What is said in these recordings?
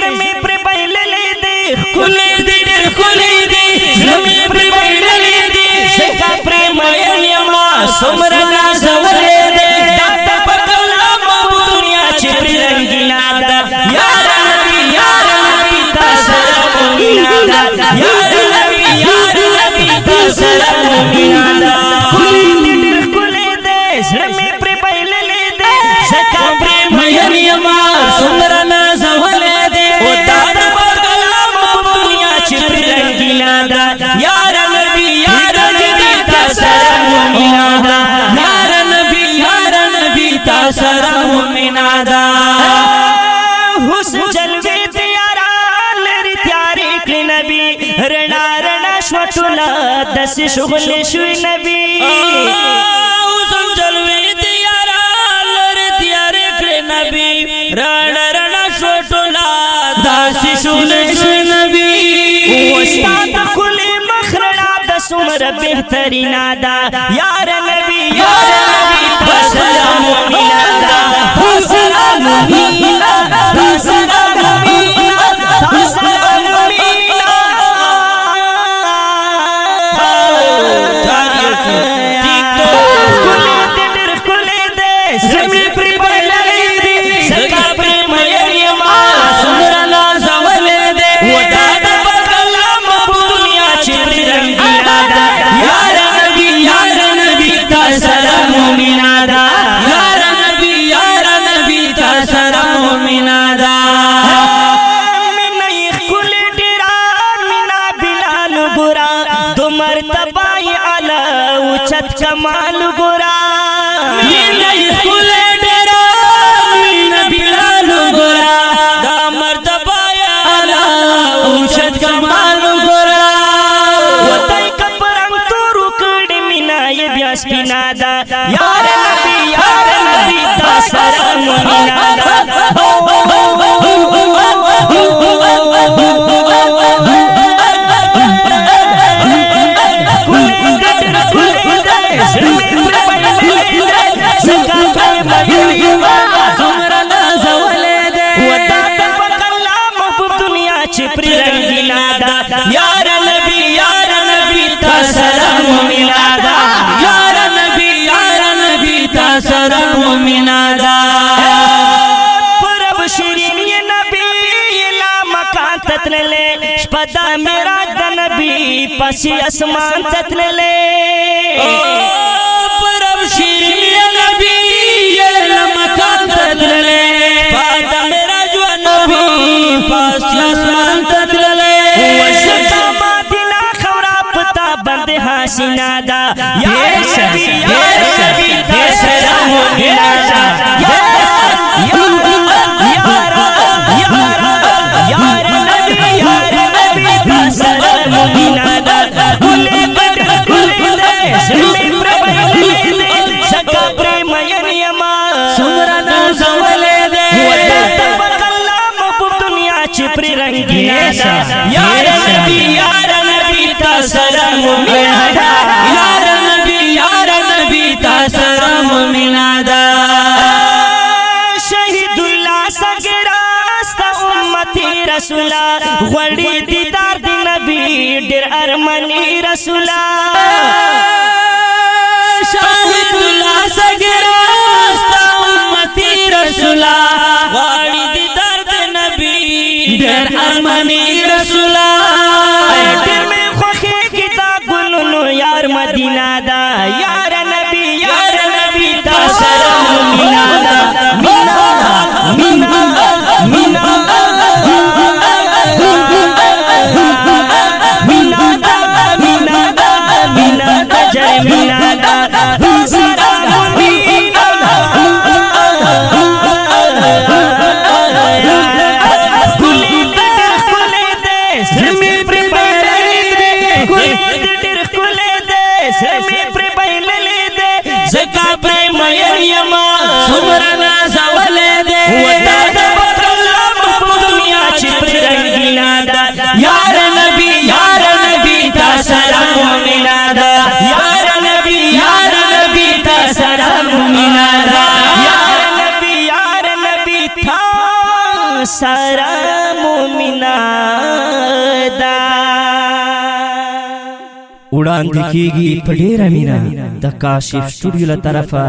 زړه پر بایللې دې ښکلې دې ډېر ښکلې دې زړه پر بایللې دې ځکه پرې مین یما څومره نازولې دې دا په کلام په دنیا چې پرې رنګینا ده یار نبی تا سره مؤمنا ده یار نبی تا سره مؤمنا ده ښکلې دې ډېر ښکلې دې زړه پر بایللې دې ځکه پرې مین یما څومره نازولې دې او دا په کلام په دنیا چې پرې رنګینا ده یار نبی تا سره مؤمنا ده یار نبی تا سره مؤمنا ده حسن جلوه تیارا لري تیارې کړې نبی رڼا رڼا شوه ټوله داسې ښغلې شوې نبی حسن جلوه تیارا لري تیارې کړې نبی رڼا رڼا شوه ټوله داسې ښغلې شوې نبی ستا د ښکلې مخ رڼا د څومره بهترینا ده یار نبی تا سره مؤمنا ده تا سره مؤمنا تا سره مؤمنا تا سره مؤمنا ښکلې دې ډېر ښکلې دې زړه مې پرې بایللې دې ځکه پرې مین یما څومره نازولې دې و دا د کلام په دنیا چې پرې رنګینا ده یار نبی تا سره مؤمنا ده یار نبی تا سره مؤمنا ده مینه یې ښکلې ډېره مینا بلال ګوره د مرتبه یې اعلی اوچت کمال ګوره مینه یې ښکلې ډېره مینا بلال ګوره د مرتبه یې اعلی اوچت کمال ګوره وتی کپرنګ تورو کړې مینا یې بیا سپینا ده یار نبی تا سره مؤمنا ده پری رنگینا دا یار نبی تا سره مؤمنا ده یار نبی تا سره مؤمنا ده پرب شیرین یہ نبی لا مکان تتللے شپدا میراج دا نبی پسی اسمان تتللے پرب شیرین یہ نبی لا مکان تتللے شپدا میراج و نبی پسی اسمان تتللے وزتا مدینہ خورا پتا بند حسینہ دا یار نبی تا سره مؤمنا ده یار نبی تا سره مؤمنا ده ښکلې دې زړه مې پرې بایللې دې ځکه پرې مین یما څومره نازولې دې و دا په کلام په دنیا چې پرې رنګینا ده یار نبی تا سره مؤمنا ده یار نبی تا سره مؤمنا ده شهید الله سګرا ستا امتی رسولا غوړي دیدار دی نبی ډېر ارمنی رسولا شهید الله سګرا ستا امتی رسولا غوړي دیدار دی نبی ډېر ارمنی رسولا ډېر مې خوښي کتاب ګلونو یار مدینہ ده یار نبی تا سره مؤمنا ده زمي سارا مومنا دا وړاندې کیږي په ډیره مینا د کاشف سټوډیو له طرفه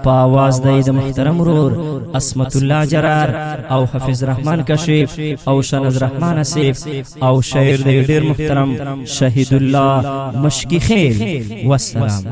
په आवाज د محترم ورور عصمت الله جرار او حافظ رحمان کشف او شنز رحمان اسف او شاعر د ډیر محترم شهید الله مشکی خیل والسلام.